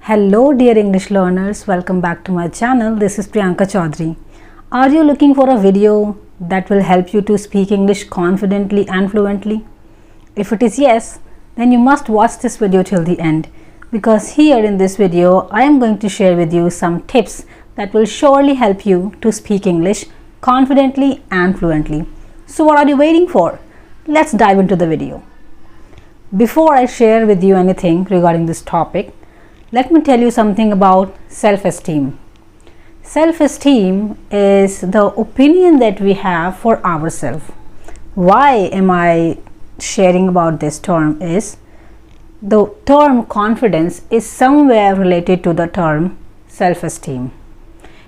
Hello dear English learners, welcome back to my channel. This is Priyanka Chaudhary. Are you looking for a video that will help you to speak English confidently and fluently? If it is yes, then you must watch this video till the end, because here in this video I am going to share with you some tips that will surely help you to speak English confidently and fluently. So what are you waiting for? Let's dive into the video. Before I share with you anything regarding this topic, let me tell you something about self-esteem. Self-esteem is the opinion that we have for ourselves. Why am I sharing about this term is the term confidence is somewhere related to the term self-esteem.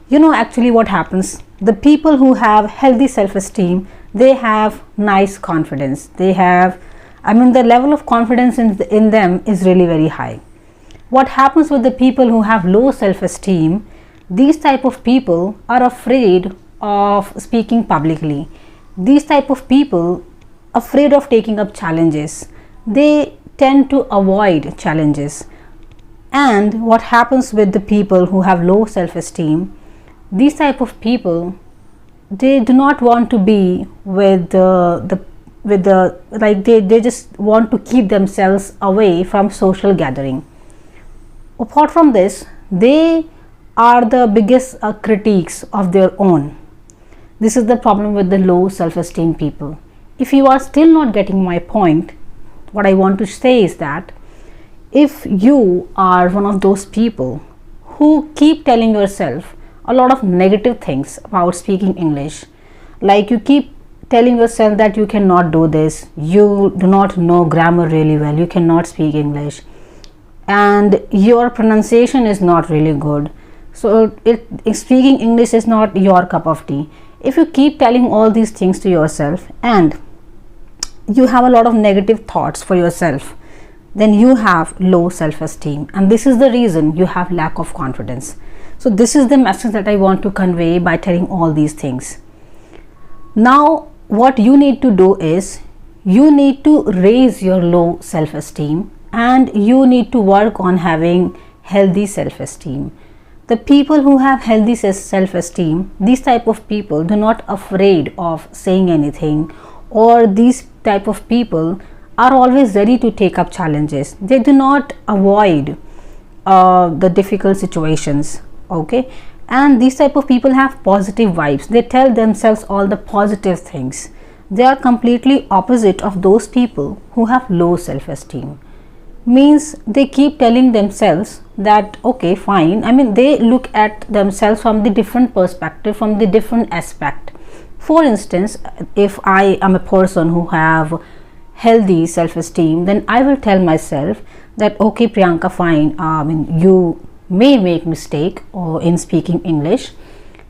You know actually what happens? The people who have healthy self-esteem, they have nice confidence. The level of confidence in them is really very high. What happens with the people who have low self-esteem? These type of people are afraid of speaking publicly. These type of people afraid of taking up challenges. They tend to avoid challenges. And what happens with the people who have low self-esteem? These type of people, they do not want to be with they just want to keep themselves away from social gathering. Apart from this, they are the biggest critics of their own. This is the problem with the low self-esteem people. If you are still not getting my point, what I want to say is that if you are one of those people who keep telling yourself a lot of negative things about speaking English, like you keep telling yourself that you cannot do this, you do not know grammar really well, you cannot speak English, and your pronunciation is not really good, so speaking English is not your cup of tea. If you keep telling all these things to yourself and you have a lot of negative thoughts for yourself, then you have low self-esteem, and this is the reason you have lack of confidence. So this is the message that I want to convey by telling all these things. Now what you need to do is you need to raise your low self-esteem and you need to work on having healthy self-esteem. The people who have healthy self-esteem, these type of people do not afraid of saying anything, or these type of people are always ready to take up challenges. They do not avoid the difficult situations, okay? And these type of people have positive vibes. They tell themselves all the positive things. They are completely opposite of those people who have low self-esteem. Means they keep telling themselves that okay, fine. They look at themselves from the different perspective, from the different aspect. For instance, if I am a person who have healthy self-esteem, then I will tell myself that okay, Priyanka, fine, you may make mistake in speaking English,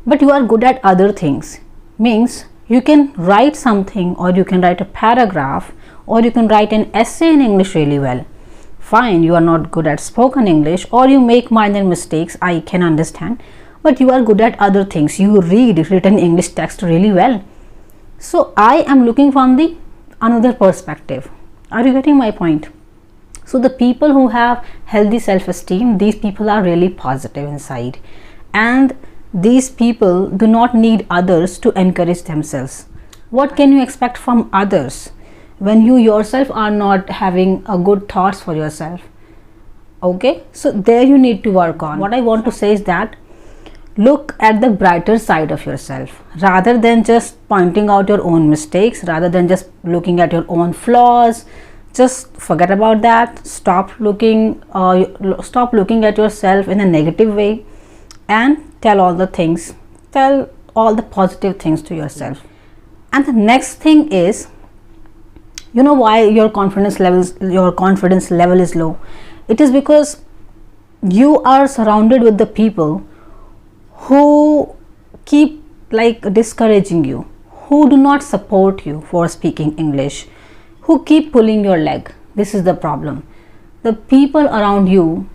but you are good at other things. Means you can write something, or you can write a paragraph, or you can write an essay in English really well. Fine, you are not good at spoken English, or you make minor mistakes, I can understand, but you are good at other things. You read written English text really well. So I am looking from the another perspective. Are you getting my point? So the people who have healthy self-esteem, these people are really positive inside, and these people do not need others to encourage themselves. What can you expect from others when you yourself are not having a good thoughts for yourself? Okay, so there you need to work on. What I want to say is that look at the brighter side of yourself, rather than just pointing out your own mistakes, rather than just looking at your own flaws. Just forget about that. Stop looking at yourself in a negative way and tell all the positive things to yourself. And the next thing is, you know why your confidence level is low? It is because you are surrounded with the people who keep discouraging you, who do not support you for speaking English, who keep pulling your leg. This is the problem. The people around you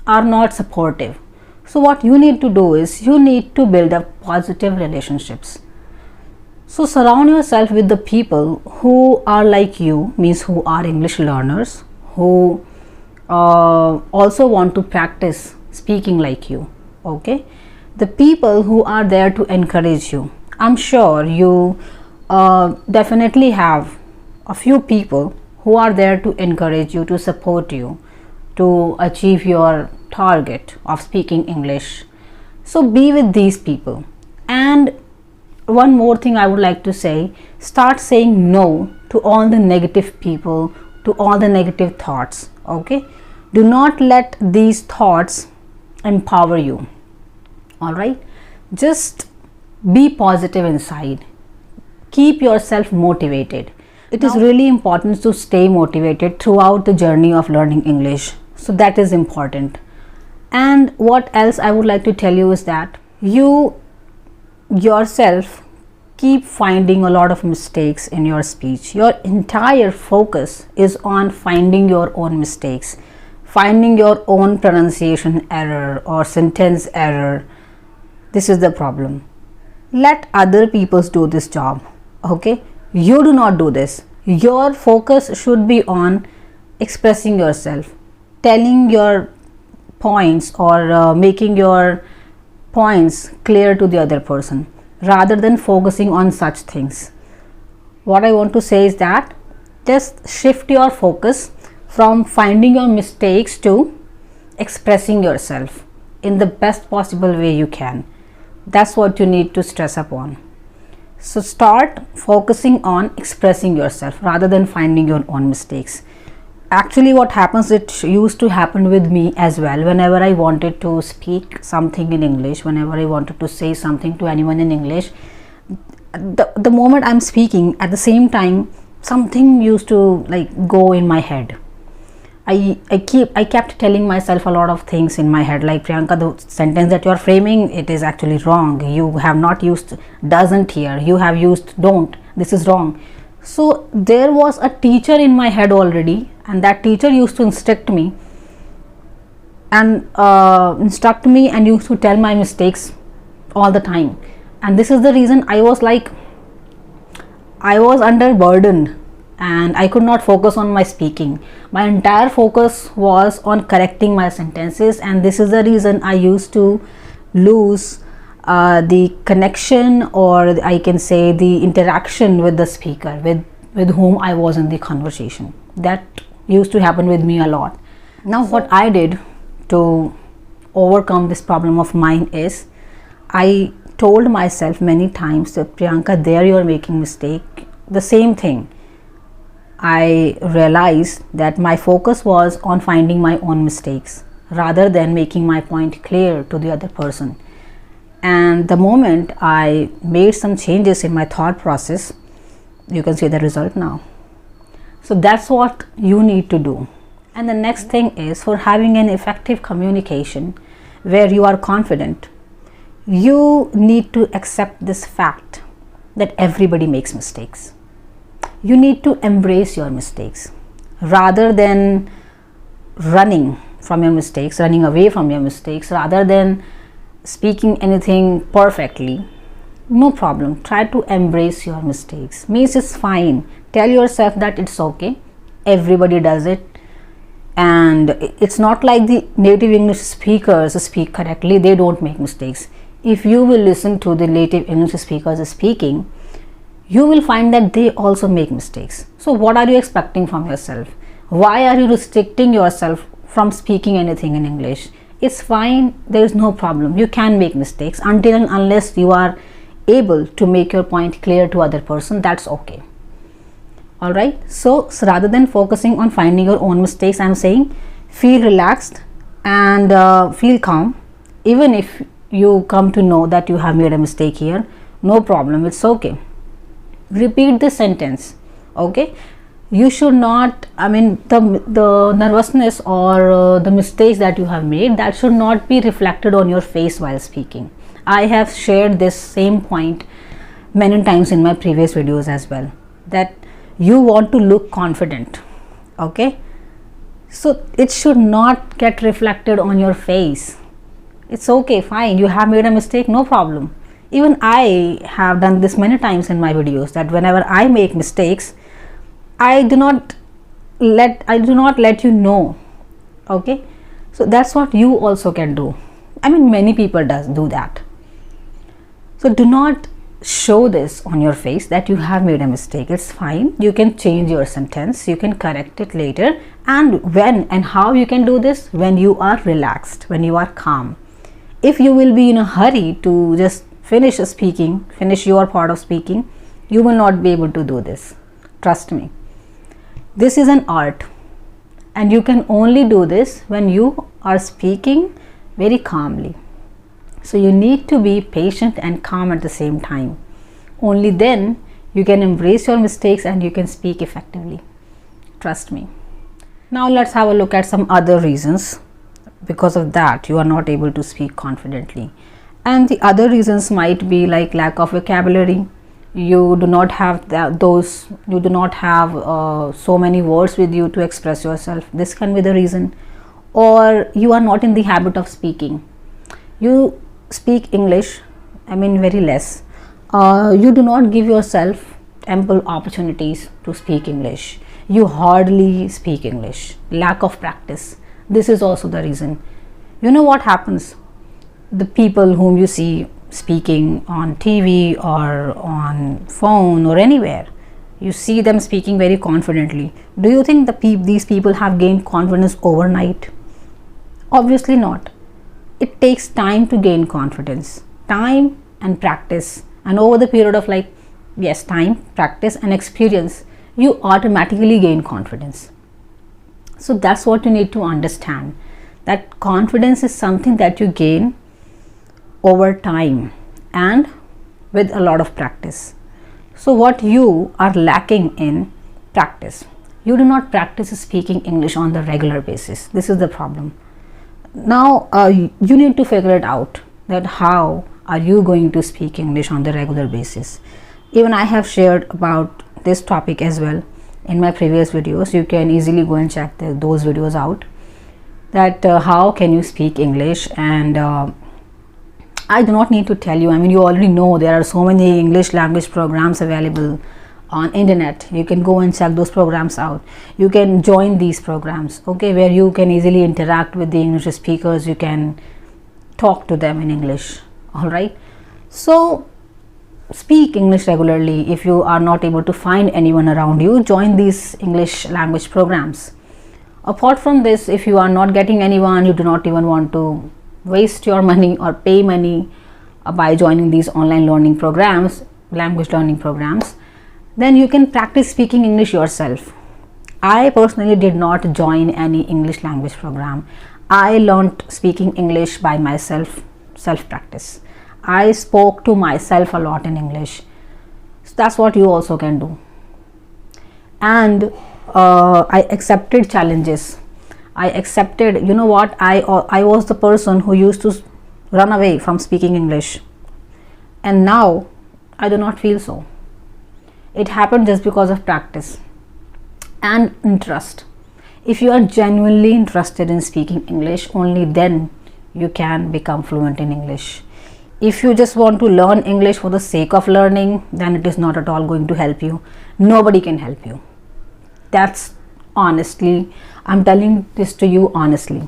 are not supportive. So what you need to do is you need to build up positive relationships. So surround yourself with the people who are like you, means who are English learners, who also want to practice speaking like you. Okay, the people who are there to encourage you, I'm sure you definitely have a few people who are there to encourage you, to support you, to achieve your target of speaking English. So be with these people. And one more thing I would like to say, start saying no to all the negative people, to all the negative thoughts. Okay, do not let these thoughts empower you. All right, just be positive inside, keep yourself motivated. It is really important to stay motivated throughout the journey of learning English. So that is important. And what else I would like to tell you is that you yourself keep finding a lot of mistakes in your speech. Your entire focus is on finding your own mistakes, finding your own pronunciation error or sentence error. This is the problem. Let other people do this job. Okay, you do not do this. Your focus should be on expressing yourself, telling your points, or making your points clear to the other person, rather than focusing on such things. What I want to say is that just shift your focus from finding your mistakes to expressing yourself in the best possible way you can. That's what you need to stress upon. So start focusing on expressing yourself rather than finding your own mistakes. Actually, what happens, it used to happen with me as well. Whenever I wanted to speak something in English, whenever I wanted to say something to anyone in English, the moment I'm speaking, at the same time something used to like go in my head. I kept telling myself a lot of things in my head, like, Priyanka, the sentence that you are framing, it is actually wrong. You have not used doesn't here, you have used don't. This is wrong. So there was a teacher in my head already, and that teacher used to instruct me and used to tell my mistakes all the time. And this is the reason I was under burdened and I could not focus on my speaking. My entire focus was on correcting my sentences, and this is the reason I used to lose the connection, or I can say the interaction with the speaker, with whom I was in the conversation. That used to happen with me a lot. Now what I did to overcome this problem of mine is, I told myself many times that, Priyanka, there you are making mistake. The same thing, I realized that my focus was on finding my own mistakes rather than making my point clear to the other person. And the moment I made some changes in my thought process, you can see the result now. So that's what you need to do. And the next thing is, for having an effective communication where you are confident, you need to accept this fact that everybody makes mistakes. You need to embrace your mistakes rather than running from your mistakes, running away from your mistakes, rather than speaking anything perfectly. No problem, try to embrace your mistakes. Means it's fine. Tell yourself that it's okay, everybody does it, and it's not like the native English speakers speak correctly, they don't make mistakes. If you will listen to the native English speakers speaking, you will find that they also make mistakes. So what are you expecting from yourself? Why are you restricting yourself from speaking anything in English? It's fine, there is no problem. You can make mistakes until and unless you are able to make your point clear to other person. That's okay. All right, so rather than focusing on finding your own mistakes, I'm saying feel relaxed and feel calm. Even if you come to know that you have made a mistake here, no problem, it's okay. Repeat the sentence. Okay, you should not, the nervousness or the mistakes that you have made, that should not be reflected on your face while speaking. I have shared this same point many times in my previous videos as well, that you want to look confident. Okay, so it should not get reflected on your face. It's okay, fine, you have made a mistake, no problem. Even I have done this many times in my videos, that whenever I make mistakes, I do not let you know Okay, so that's what you also can do. I mean, many people do that. So do not show this on your face that you have made a mistake. It's fine. You can change your sentence, you can correct it later. And when and how you can do this? When you are relaxed, when you are calm. If you will be in a hurry to just finish your part of speaking, you will not be able to do this. Trust me. This is an art, and you can only do this when you are speaking very calmly. So you need to be patient and calm at the same time. Only then you can embrace your mistakes and you can speak effectively. Trust me. Now let's have a look at some other reasons because of that you are not able to speak confidently. And the other reasons might be like lack of vocabulary. You do not have so many words with you to express yourself. This can be the reason. Or you are not in the habit of speaking. You speak English, very less. You do not give yourself ample opportunities to speak English. You hardly speak English. Lack of practice. This is also the reason. You know what happens? The people whom you see speaking on TV or on phone or anywhere, you see them speaking very confidently. Do you think these people have gained confidence overnight? Obviously not. It takes time to gain confidence, time and practice, and over the period of time, practice and experience, you automatically gain confidence. So that's what you need to understand, that confidence is something that you gain over time and with a lot of practice. So what you are lacking in practice, you do not practice speaking English on the regular basis. This is the problem. Now you need to figure it out, that how are you going to speak English on the regular basis. Even I have shared about this topic as well in my previous videos. You can easily go and check those videos out, that how can you speak English. And I do not need to tell you, you already know there are so many English language programs available on internet. You can go and check those programs out. You can join these programs, okay, where you can easily interact with the English speakers. You can talk to them in English. All right, so speak English regularly. If you are not able to find anyone around you, join these English language programs. Apart from this, if you are not getting anyone, you do not even want to waste your money or pay money by joining these online learning programs, language learning programs, then you can practice speaking English yourself. I personally did not join any English language program. I learned speaking English by myself, self-practice. I spoke to myself a lot in English. So that's what you also can do. And I accepted challenges. I accepted, you know what, I was the person who used to run away from speaking English. And now I do not feel so. It happened just because of practice and interest. If you are genuinely interested in speaking English, only then you can become fluent in English. If you just want to learn English for the sake of learning, then it is not at all going to help you. Nobody can help you. That's honestly, I'm telling this to you honestly.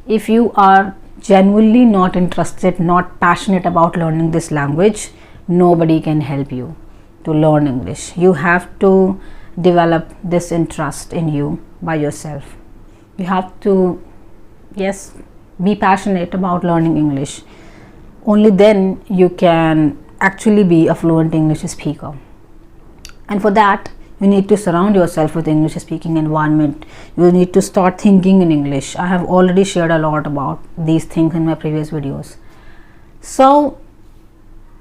If you are genuinely not interested, not passionate about learning this language, nobody can help you to learn English. You have to develop this interest in you by yourself. You have to, yes, be passionate about learning English. Only then you can actually be a fluent English speaker. And for that, you need to surround yourself with English speaking environment. You need to start thinking in English. I have already shared a lot about these things in my previous videos. So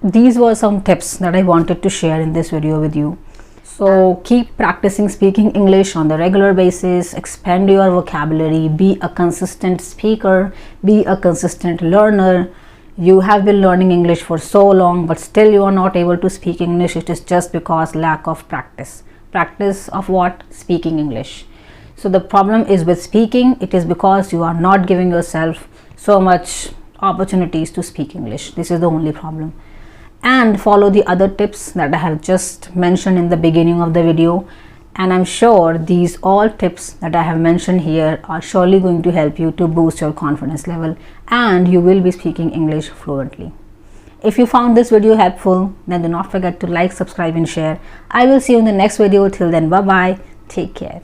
these were some tips that I wanted to share in this video with you. So keep practicing speaking English on the regular basis, expand your vocabulary, be a consistent speaker, be a consistent learner. You have been learning English for so long, but still you are not able to speak English. It is just because lack of practice. Practice of what? Speaking English. So the problem is with speaking, it is because you are not giving yourself so much opportunities to speak English. This is the only problem. And follow the other tips that I have just mentioned in the beginning of the video, And I'm sure these all tips that I have mentioned here are surely going to help you to boost your confidence level, and you will be speaking English fluently. If you found this video helpful, then do not forget to like, subscribe and share. I will see you in the next video. Till then, bye bye. Take care.